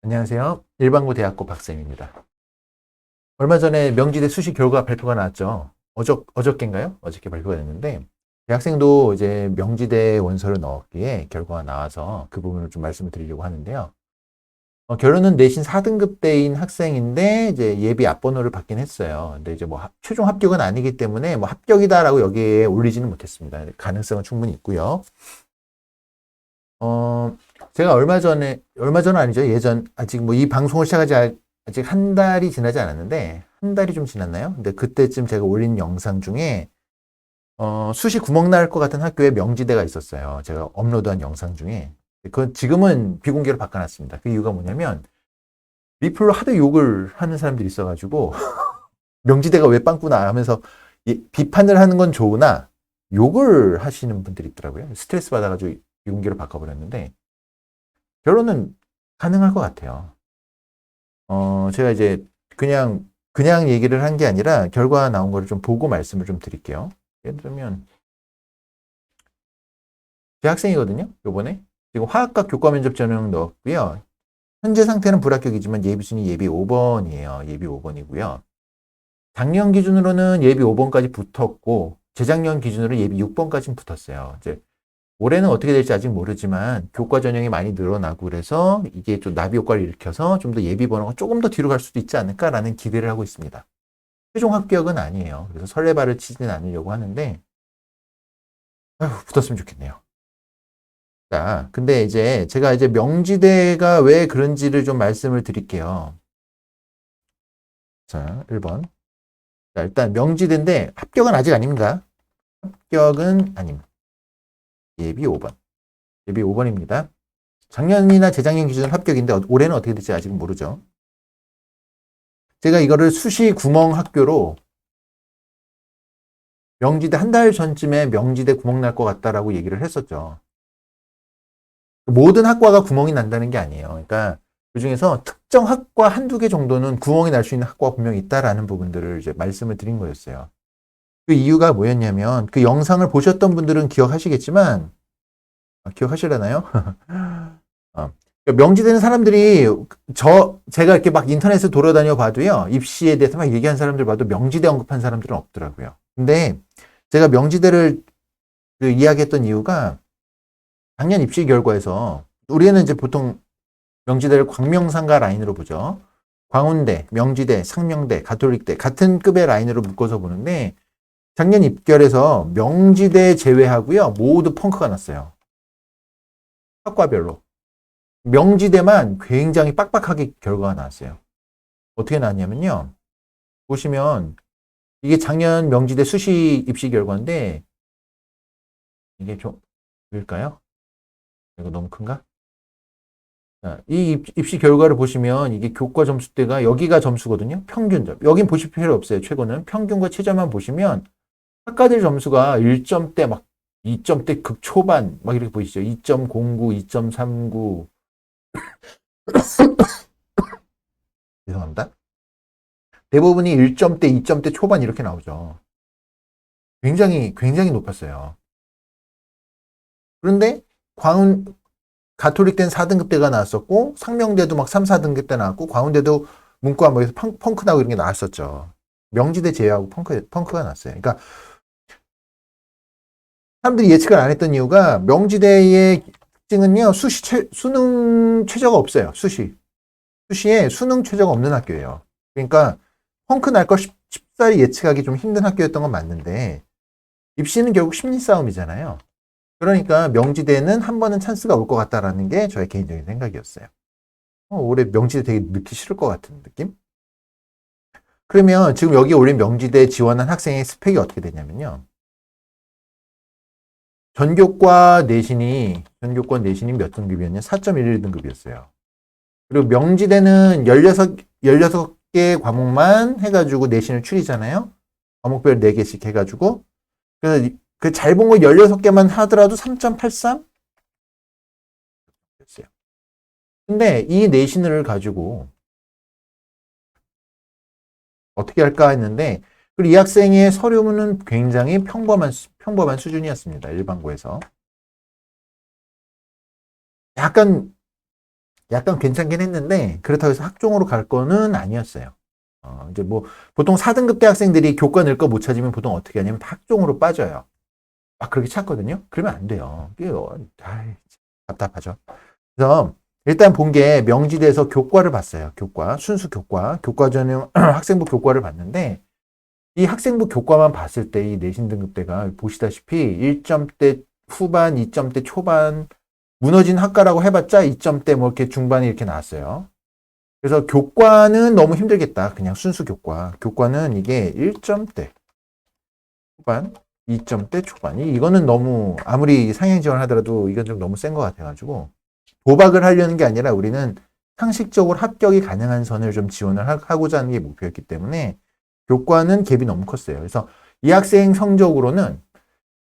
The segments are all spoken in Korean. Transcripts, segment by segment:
안녕하세요. 일반고 대학고 박쌤입니다. 얼마 전에 명지대 수시 결과 발표가 나왔죠. 어저께인가요? 어저께 발표가 됐는데, 대학생도 이제 명지대 원서를 넣었기에 결과가 나와서 그 부분을 좀 말씀을 드리려고 하는데요. 결론은 내신 4등급대인 학생인데, 이제 예비 앞번호를 받긴 했어요. 근데 이제 뭐 최종 합격은 아니기 때문에 뭐 합격이다라고 여기에 올리지는 못했습니다. 가능성은 충분히 있고요. 어, 제가 얼마 전은 아니죠. 아직 뭐 이 방송을 시작하지 아직 한 달이 지나지 않았는데, 한 달이 좀 지났나요? 근데 그때쯤 제가 올린 영상 중에, 수시 구멍 날 것 같은 학교에 명지대가 있었어요. 제가 업로드한 영상 중에. 그건 지금은 비공개로 바꿔놨습니다. 그 이유가 뭐냐면, 리플로 하도 욕을 하는 사람들이 있어가지고, 명지대가 왜 빵꾸나 하면서 비판을 하는 건 좋으나, 욕을 하시는 분들이 있더라고요. 스트레스 받아가지고 비공개로 바꿔버렸는데, 결론은 가능할 것 같아요. 제가 이제 그냥 얘기를 한 게 아니라 결과 나온 거를 좀 보고 말씀을 좀 드릴게요. 예를 들면, 제 학생이거든요, 요번에. 지금 화학과 교과 면접 전형 넣었고요. 현재 상태는 불합격이지만 예비순위 예비 5번이에요. 예비 5번이고요. 작년 기준으로는 예비 5번까지 붙었고, 재작년 기준으로 예비 6번까지 붙었어요. 이제 올해는 어떻게 될지 아직 모르지만 교과 전형이 많이 늘어나고 그래서 이게 좀 나비 효과를 일으켜서 좀 더 예비 번호가 조금 더 뒤로 갈 수도 있지 않을까라는 기대를 하고 있습니다. 최종 합격은 아니에요. 그래서 설레발을 치지는 않으려고 하는데 아휴, 붙었으면 좋겠네요. 자, 근데 이제 제가 이제 명지대가 왜 그런지를 좀 말씀을 드릴게요. 자, 1번. 자, 일단 명지대인데 합격은 아직 아닙니다. 합격은 아닙니다. 예비 5번. 예비 5번입니다. 작년이나 재작년 기준으로 합격인데 올해는 어떻게 될지 아직 모르죠. 제가 이거를 수시 구멍 학교로 명지대 한 달 전쯤에 명지대 구멍 날 것 같다라고 얘기를 했었죠. 모든 학과가 구멍이 난다는 게 아니에요. 그러니까 그 중에서 특정 학과 한두 개 정도는 구멍이 날 수 있는 학과가 분명히 있다라는 부분들을 이제 말씀을 드린 거였어요. 그 이유가 뭐였냐면 그 영상을 보셨던 분들은 기억하시겠지만 기억하시려나요? 그러니까 명지되는 사람들이 제가 이렇게 막 인터넷에 돌아다녀 봐도요, 입시에 대해서 막 얘기한 사람들 봐도 명지대 언급한 사람들은 없더라고요. 근데 제가 명지대를 그 이야기했던 이유가 작년 입시 결과에서 우리는 이제 보통 명지대를 광명상가 라인으로 보죠. 광운대, 명지대, 상명대, 가톨릭대 같은 급의 라인으로 묶어서 보는데 작년 입결에서 명지대 제외하고요, 모두 펑크가 났어요. 학과별로. 명지대만 굉장히 빡빡하게 결과가 나왔어요. 어떻게 나왔냐면요. 보시면 이게 작년 명지대 수시 입시 결과인데 이게 좀 보일까요? 이거 너무 큰가? 자, 이 입시 결과를 보시면 이게 교과 점수대가 여기가 점수거든요. 평균점. 여긴 보실 필요 없어요. 최고는 평균과 최저만 보시면 학과들 점수가 1점대 막 2점대 극초반 막 이렇게 보이시죠? 2.09, 2.39 죄송합니다. 대부분이 1점대, 2점대 초반 이렇게 나오죠. 굉장히 높았어요. 그런데 광운 가톨릭대는 4등급대가 나왔었고 상명대도 막 3, 4등급대 나왔고 광운대도 문과 뭐에서 펑크 나고 이런 게 나왔었죠. 명지대 제외하고 펑크가 났어요. 그러니까 사람들이 예측을 안 했던 이유가 명지대의 특징은요. 수능 최저가 없어요. 수시에 수능 최저가 없는 학교예요. 그러니까 펑크 날 거 쉽사리 예측하기 좀 힘든 학교였던 건 맞는데 입시는 결국 심리 싸움이잖아요. 그러니까 명지대는 한 번은 찬스가 올 것 같다라는 게 저의 개인적인 생각이었어요. 올해 명지대 되게 넣기 싫을 것 같은 느낌? 그러면 지금 여기 올린 명지대 지원한 학생의 스펙이 어떻게 되냐면요. 전교과 내신이 몇 등급이었냐? 4.11등급이었어요. 그리고 명지대는 16개 과목만 해가지고 내신을 추리잖아요. 과목별 4개씩 해가지고. 그래서 그 잘 본 거 16개만 하더라도 3.83? 였어요. 근데 이 내신을 가지고 어떻게 할까 했는데, 그리고 이 학생의 서류는 굉장히 평범한 수준이었습니다. 일반고에서. 약간 약간 괜찮긴 했는데 그렇다고 해서 학종으로 갈 거는 아니었어요. 이제 뭐 보통 4등급 대학생들이 교과 낼 거 못 찾으면 보통 어떻게 하냐면 다 학종으로 빠져요. 막 그렇게 찾거든요. 그러면 안 돼요. 이게 답답하죠. 그래서 일단 본 게 명지대에서 교과를 봤어요. 교과, 순수 교과, 교과 전형 학생부 교과를 봤는데 이 학생부 교과만 봤을 때 이 내신 등급대가 보시다시피 1점대 후반, 2점대 초반 무너진 학과라고 해봤자 2점대 뭐 이렇게 중반이 이렇게 나왔어요. 그래서 교과는 너무 힘들겠다. 그냥 순수 교과. 교과는 이게 1점대 후반, 2점대 초반. 이거는 너무 아무리 상향 지원하더라도 이건 좀 너무 센 것 같아가지고 도박을 하려는 게 아니라 우리는 상식적으로 합격이 가능한 선을 좀 지원을 하고자 하는 게 목표였기 때문에 교과는 갭이 너무 컸어요. 그래서 이 학생 성적으로는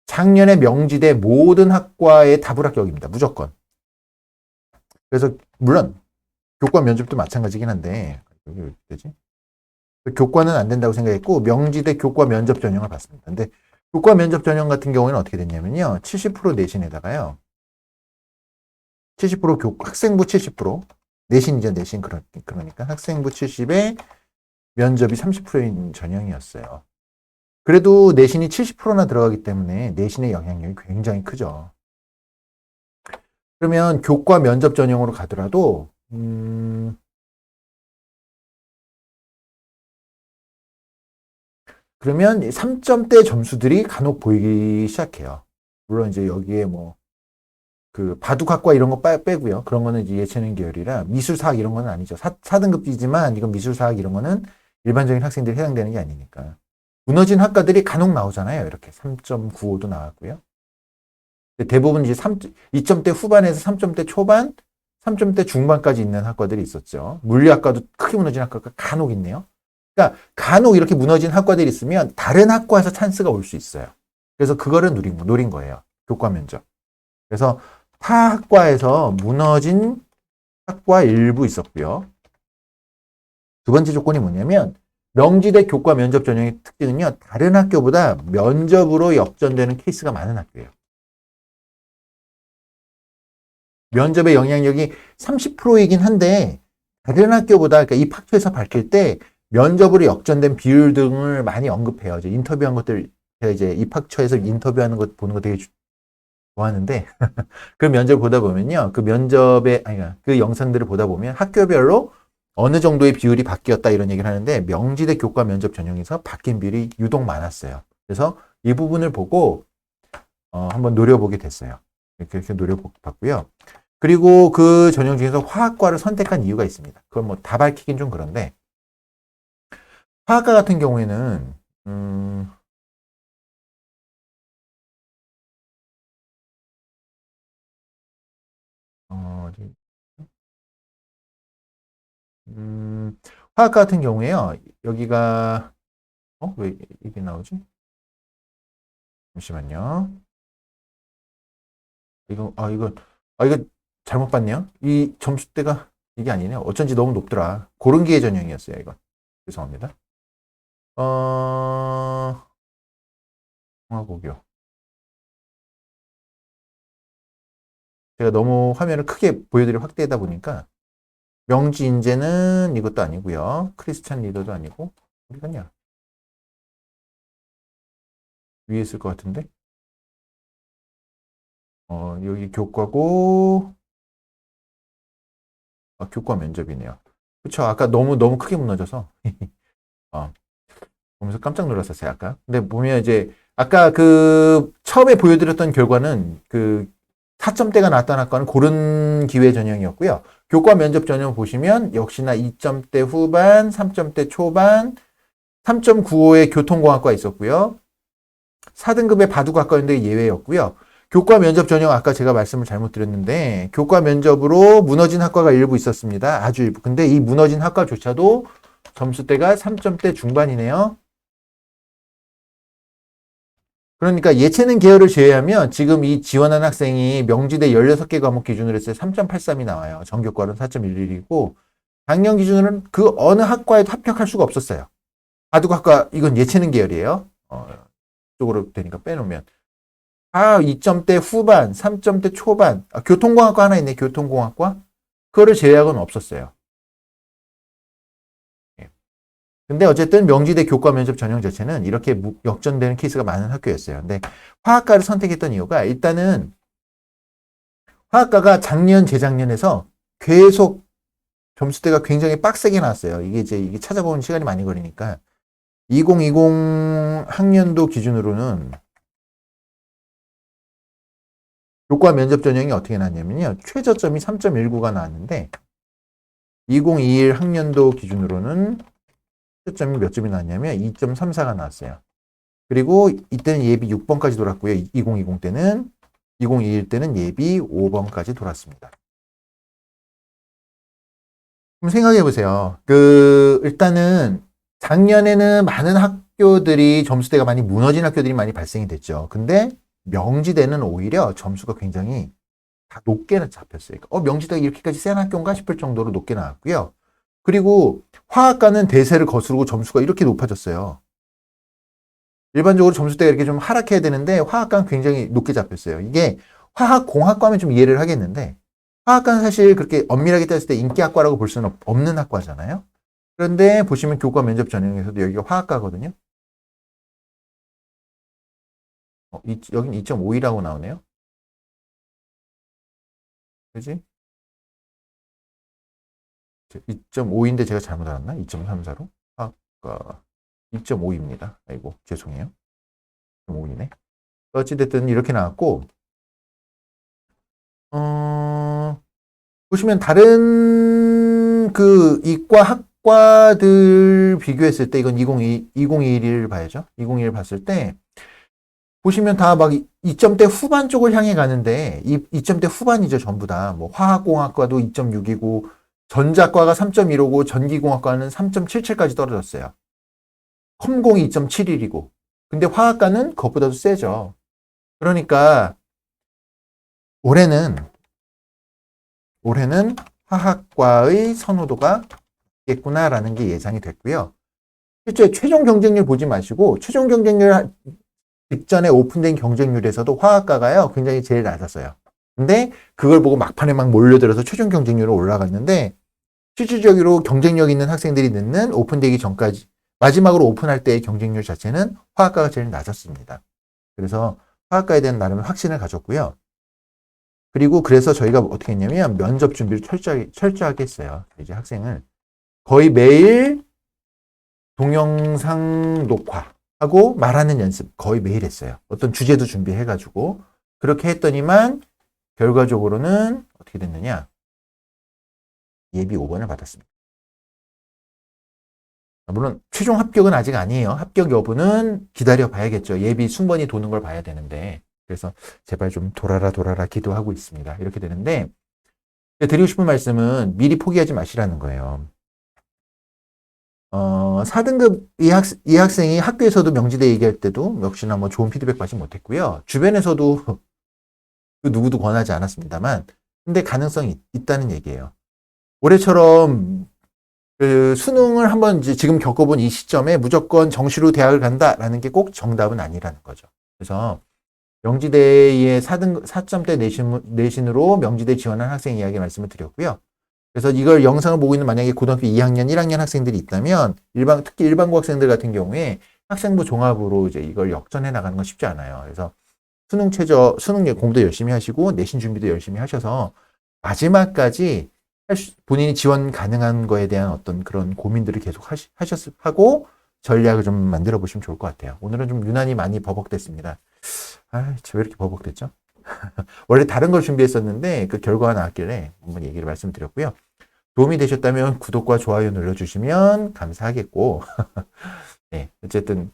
작년에 명지대 모든 학과의 다불 합격입니다. 무조건. 그래서 물론 교과 면접도 마찬가지긴 한데 여기 어디 되지? 교과는 안 된다고 생각했고 명지대 교과 면접 전형을 봤습니다. 근데 교과 면접 전형 같은 경우에는 어떻게 됐냐면요. 70% 내신에다가요. 70% 학생부 70% 내신이죠. 내신 그러니까 학생부 70에 면접이 30%인 전형이었어요. 그래도 내신이 70%나 들어가기 때문에 내신의 영향력이 굉장히 크죠. 그러면 교과 면접 전형으로 가더라도 그러면 3점대 점수들이 간혹 보이기 시작해요. 물론 이제 여기에 뭐 그 바둑학과 이런 거 빼고요. 그런 거는 이제 예체능 계열이라 미술사학 이런 거는 아니죠. 4등급이지만 이건 미술사학 이런 거는 일반적인 학생들이 해당되는 게 아니니까. 무너진 학과들이 간혹 나오잖아요. 이렇게 3.95도 나왔고요. 대부분 이제 2점대 후반에서 3점대 초반, 3점대 중반까지 있는 학과들이 있었죠. 물리학과도 크게 무너진 학과가 간혹 있네요. 그러니까 간혹 이렇게 무너진 학과들이 있으면 다른 학과에서 찬스가 올 수 있어요. 그래서 그거를 노린 거예요. 교과 면접. 그래서 타 학과에서 무너진 학과 일부 있었고요. 두 번째 조건이 뭐냐면 명지대 교과 면접 전형의 특징은요. 다른 학교보다 면접으로 역전되는 케이스가 많은 학교예요. 면접의 영향력이 30%이긴 한데 다른 학교보다 그러니까 입학처에서 밝힐 때 면접으로 역전된 비율 등을 많이 언급해요. 이제 인터뷰한 것들 제가 이제 입학처에서 인터뷰하는 것 보는 거 되게 좋아하는데 그 면접을 보다 보면요. 그 면접의 아니 그 영상들을 보다 보면 학교별로 어느 정도의 비율이 바뀌었다 이런 얘기를 하는데 명지대 교과 면접 전형에서 바뀐 비율이 유독 많았어요. 그래서 이 부분을 보고 한번 노려보게 됐어요. 이렇게 노려봤고요. 그리고 그 전형 중에서 화학과를 선택한 이유가 있습니다. 그건 뭐 다 밝히긴 좀 그런데 화학과 같은 경우에는 어디 화학과 같은 경우에요. 여기가 왜 이게 나오지? 잠시만요. 이거 잘못 봤네요. 이 점수대가 이게 아니네요. 어쩐지 너무 높더라. 고른 기회 전형이었어요, 이거. 죄송합니다. 통화고교. 제가 너무 화면을 크게 보여드리고 확대하다 보니까 명지 인재는 이것도 아니고요. 크리스찬 리더도 아니고 어디 갔냐? 위에 있을 것 같은데. 여기 교과고 교과 면접이네요. 그쵸? 아까 너무 크게 무너져서 어, 보면서 깜짝 놀랐었어요. 아까. 근데 보면 이제 아까 그 처음에 보여드렸던 결과는 그 4점대가 나왔던 학과는 고른 기회 전형이었고요. 교과 면접 전형 보시면 역시나 2점대 후반, 3점대 초반, 3.95의 교통공학과 있었고요. 4등급의 바둑학과인데 예외였고요. 교과 면접 전형 아까 제가 말씀을 잘못 드렸는데 교과 면접으로 무너진 학과가 일부 있었습니다. 아주 일부. 근데 이 무너진 학과조차도 점수대가 3점대 중반이네요. 그러니까 예체능 계열을 제외하면 지금 이 지원한 학생이 명지대 16개 과목 기준으로 했을 때 3.83이 나와요. 전교과는 4.11이고 작년 기준으로는 그 어느 학과에도 합격할 수가 없었어요. 바둑학과 이건 예체능 계열이에요. 쪽으로 되니까 빼놓으면 2점대 후반, 3점대 초반. 교통공학과 하나 있네. 교통공학과. 그거를 제외하고는 없었어요. 근데 어쨌든 명지대 교과 면접 전형 자체는 이렇게 역전되는 케이스가 많은 학교였어요. 근데 화학과를 선택했던 이유가 일단은 화학과가 작년, 재작년에서 계속 점수대가 굉장히 빡세게 나왔어요. 이게 찾아보는 시간이 많이 걸리니까 2020 학년도 기준으로는 교과 면접 전형이 어떻게 나왔냐면요. 최저점이 3.19가 나왔는데 2021 학년도 기준으로는 최저점이 몇 점이 나왔냐면 2.34가 나왔어요. 그리고 이때는 예비 6번까지 돌았고요. 2020 때는 2021 때는 예비 5번까지 돌았습니다. 그럼 생각해 보세요. 일단은 작년에는 많은 학교들이 점수대가 많이 무너진 학교들이 많이 발생이 됐죠. 근데 명지대는 오히려 점수가 굉장히 다 높게 잡혔어요. 명지대가 이렇게까지 센 학교인가 싶을 정도로 높게 나왔고요. 그리고 화학과는 대세를 거스르고 점수가 이렇게 높아졌어요. 일반적으로 점수대가 이렇게 좀 하락해야 되는데 화학과는 굉장히 높게 잡혔어요. 이게 화학공학과면 좀 이해를 하겠는데 화학과는 사실 그렇게 엄밀하게 따졌을 때 인기학과라고 볼 수는 없는 학과잖아요. 그런데 보시면 교과 면접 전형에서도 여기가 화학과거든요. 여긴 2.52라고 나오네요. 그지? 2.5인데 제가 잘못 알았나? 2.34로? 화학과 2.5입니다. 아이고, 죄송해요. 2.5이네. 어찌됐든 이렇게 나왔고, 보시면 다른 이과 학과들 비교했을 때, 이건 2021을 봐야죠. 2021 봤을 때, 보시면 다 막 2점대 후반 쪽을 향해 가는데, 2점대 후반이죠, 전부 다. 뭐, 화학공학과도 2.6이고, 전자과가 3.15고, 전기공학과는 3.77까지 떨어졌어요. 컴공이 2.71이고. 근데 화학과는 그것보다도 세죠. 그러니까, 올해는 화학과의 선호도가 있겠구나라는 게 예상이 됐고요. 실제 최종 경쟁률 보지 마시고 최종 경쟁률 직전에 오픈된 경쟁률에서도 화학과가요 굉장히 제일 낮았어요. 근데 그걸 보고 막판에 막 몰려들어서 최종 경쟁률로 올라갔는데 실질적으로 경쟁력 있는 학생들이 넣는 오픈되기 전까지 마지막으로 오픈할 때의 경쟁률 자체는 화학과가 제일 낮았습니다. 그래서 화학과에 대한 나름의 확신을 가졌고요. 그리고 그래서 저희가 어떻게 했냐면 면접 준비를 철저하게 했어요. 이제 학생을 거의 매일 동영상 녹화하고 말하는 연습 거의 매일 했어요. 어떤 주제도 준비해가지고 그렇게 했더니만 결과적으로는 어떻게 됐느냐? 예비 5번을 받았습니다. 물론 최종 합격은 아직 아니에요. 합격 여부는 기다려 봐야겠죠. 예비 순번이 도는 걸 봐야 되는데 그래서 제발 좀 돌아라 기도하고 있습니다. 이렇게 되는데 드리고 싶은 말씀은 미리 포기하지 마시라는 거예요. 4등급 이 학생이 학교에서도 명지대 얘기할 때도 역시나 뭐 좋은 피드백 받지 못했고요. 주변에서도 누구도 권하지 않았습니다만 근데 가능성이 있다는 얘기예요. 올해처럼 수능을 한번 이제 지금 겪어본 이 시점에 무조건 정시로 대학을 간다라는 게 꼭 정답은 아니라는 거죠. 그래서 명지대의 4점대 내신으로 명지대 지원한 학생 이야기 말씀을 드렸고요. 그래서 이걸 영상을 보고 있는 만약에 고등학교 2학년, 1학년 학생들이 있다면 특히 일반고 학생들 같은 경우에 학생부 종합으로 이제 이걸 역전해 나가는 건 쉽지 않아요. 그래서 수능 공부도 열심히 하시고 내신 준비도 열심히 하셔서 마지막까지 본인이 지원 가능한 거에 대한 어떤 그런 고민들을 계속 하고 전략을 좀 만들어 보시면 좋을 것 같아요. 오늘은 좀 유난히 많이 버벅댔습니다. 왜 이렇게 버벅댔죠? 원래 다른 걸 준비했었는데 그 결과가 나왔길래 한번 얘기를 말씀드렸고요. 도움이 되셨다면 구독과 좋아요 눌러주시면 감사하겠고, 네, 어쨌든,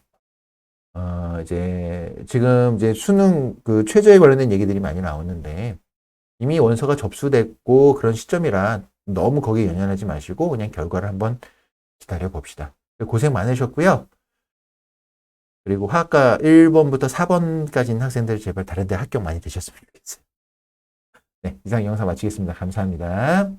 지금 수능 최저에 관련된 얘기들이 많이 나오는데, 이미 원서가 접수됐고 그런 시점이라 너무 거기에 연연하지 마시고 그냥 결과를 한번 기다려 봅시다. 고생 많으셨고요. 그리고 화학과 1번부터 4번까지인 학생들 제발 다른 데 합격 많이 되셨으면 좋겠어요. 네, 이상 영상 마치겠습니다. 감사합니다.